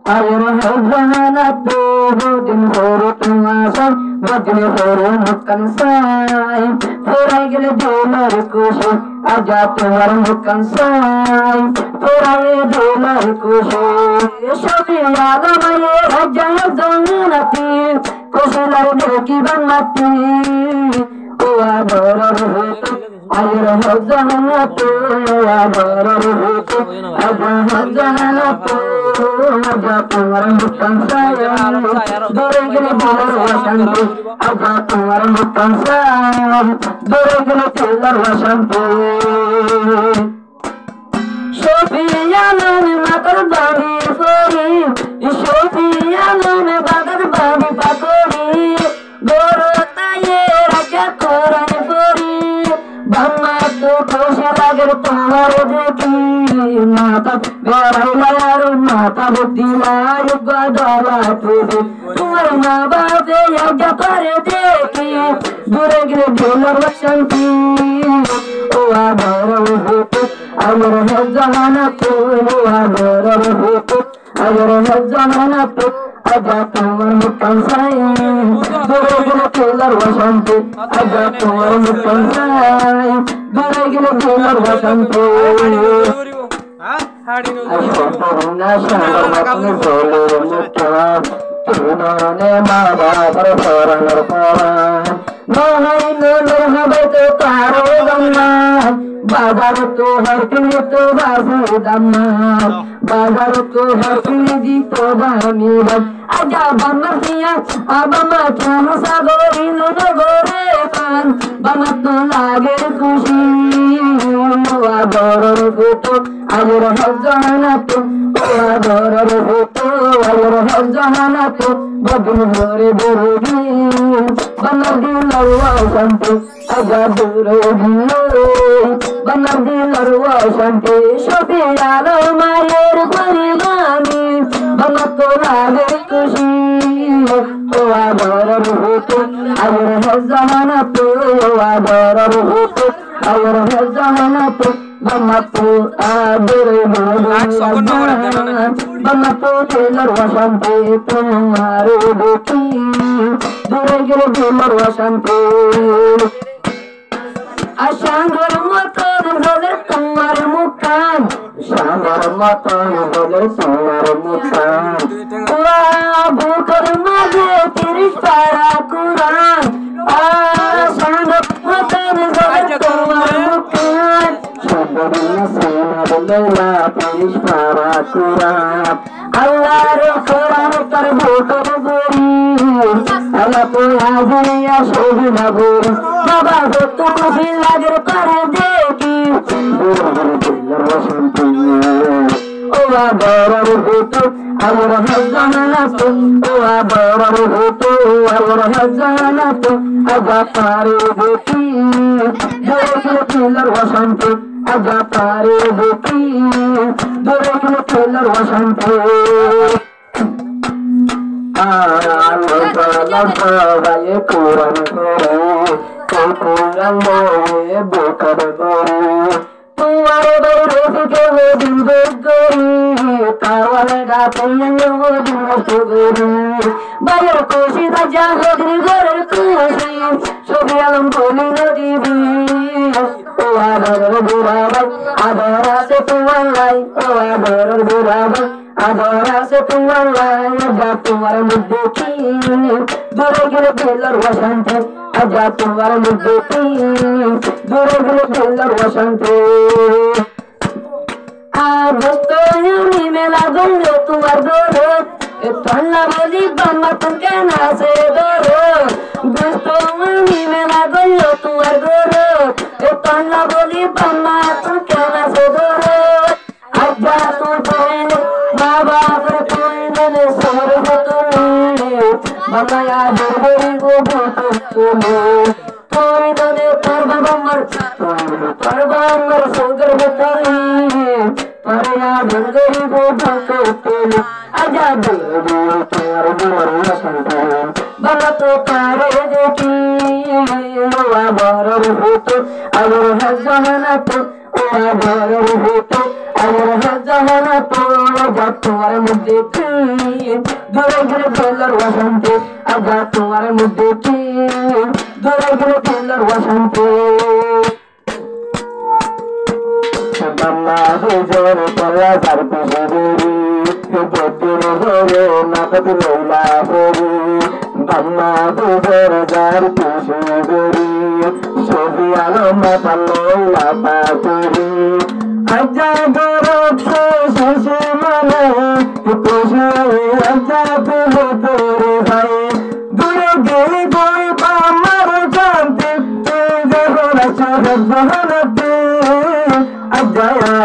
Ayer hazana tu din horo tumasam bajne horo mukkan sai thorai gele dolar kusho aja tumar mukkan sai thorai dolar kusho shobi yaga maye raja zanati kushilar deki banati o adorar hoto ayer hazana tu adorar hoto aja hazana tu aja tumar mukkan sai dore gele dolar wasanti aja tumar mukkan sai dore gele dolar wasanti Sofiana ne matar bani fori Sofiana ne badar bani pakori dorota ye raja koran fori bamma to kosha lagar tumar dekhi mata berai yaru mata buddhi laru gadala tude tumar ma babe yaga kare dekhi dure gire dolar vasanti o adara hoto ayer hazana tu adara hoto ayer hazana tu aja tumar mukkan sai dure gire dolar vasanti aja tumar mukkan sai dure gire dolar vasanti Ashwapurna shangarmatni zolur mukha Tunane mabapar sarangar paran Mahai nulur habaitu taro damma Bazar tu harkini tu basi damma Bazar tu harkini di tu bami bad Aja bamar siya abama chama sagori nuna gore kan Bamat tu lagir kushi Adorar hoto ayer hazana tu adorar hoto ayer hazana tu badin hore burgi banar dilar wasanti aja burgi banar dilar wasanti shofiyalo mayer gharibani banar to lage kushi adorar hoto ayer hazana tu adorar hoto ayer hazana tu Bamapu adore Bamapu telar wasanti tumaru dekhi dure gire dolar wasanti Ashangar motor holer tumar mukkan Ashangar motor holer tumar mukkan Abu karmage tirish para Quran Ashangar motor holer tumar mukkan Sabariya sena bolela tirish para Quran Allah re Quran tar bhotar bori Allah to hazriya shobi na bori baba tu kufi lagar kare dekhi dolar vasanti o adorar hoto ayer hazana tu o adorar hoto ayer hazana tu aja pare dekhi dolar vasanti aja pare dekhi dolar vasanti Baye Quran Quran moye bokar gore tumhare baure fike ho din gori tawal da payang ho din gori bayar koshi da ja ho din gore koshi shobi alam boli nodi bi o adar burabai adara se tuwalai o adar burabai adara se tuwalai aja tumar mudki dure gire dolar vasanti aja tumar mudki dure gire dolar vasanti agosto yuni mela gondo tumar doro etalla boli bamma tunke nase doro agosto yuni mela gondo tumar doro etalla boli bamma tunke nase doro aja tu toine baba par toine sor hotu baba ya dori go hotu toine tar baba mar sogar hotu parya dori go hotu aja dori tar mar vasanti baba to tare dekhi baba hotu ayer hazana tu আমার হাজার তোমার মধ্যে ধরে গেলে ফেলার অশান্তি আজা তোমার মধ্যে ধরে গেলে ফেলার অশান্তি বাংলাদেশের পড়া যার পিছুরি বদ্যুর ধরে নাটক লইলা হরি বাংলাদেশের যার পিছুরি ছবি আলো মাথা লইলা পাতুরি আজা গরব শেষে মানে খুশি আজা পেলো তোরে ভাই দূরে গেলি বই আমার জানতে তুই যে হলা শহর বহনতে আজায়া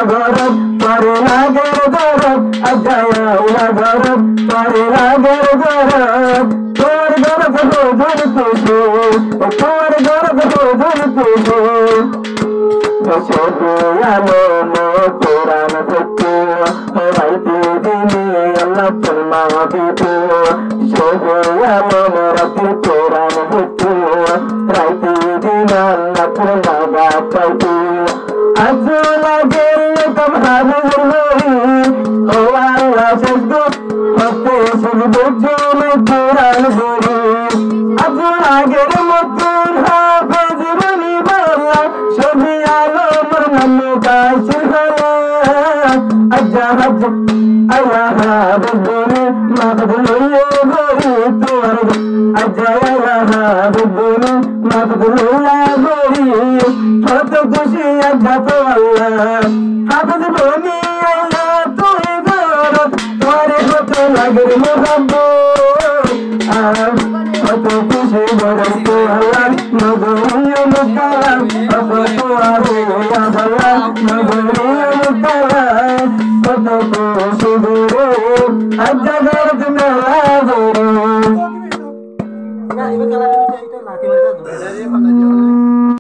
গরব পরে লাগে গরব আজায়া গরব পরে লাগে গরব তোর গরব ধরে খুশি তোর গরব ধরে খুশি আলো কোরআন ভক্তি রাইতে দিনে আল্লাহ ফরমা দিতে আলো রাতে কোরআন ভক্তি রাইতে দিনে আল্লাহ ফরমা পাইতে আজ লাগে তোমার হরি ও আল্লাহ সজদো হতে সজদো জমে কোরআন হরি আজ লাগে মতন হাফেজ বনি বলা সবি আলো মরমে কাশির হলা আজা হজ আল্লাহ বদনে মাদলুয়ে গরি তোর আজা আল্লাহ বদনে মাদলুয়ে গরি হত খুশি আজা তো আল্লাহ হাফেজ বনি আল্লাহ তুই গরত তোরে হতে লাগে মোহাম্মদ হত খুশি গরত তো আল্লাহ নবুয়ে মুতালা হত তো আরে আল্লাহ নবুয়ে মুতালা হত খুশি গরে আজা গরত মেলা গরে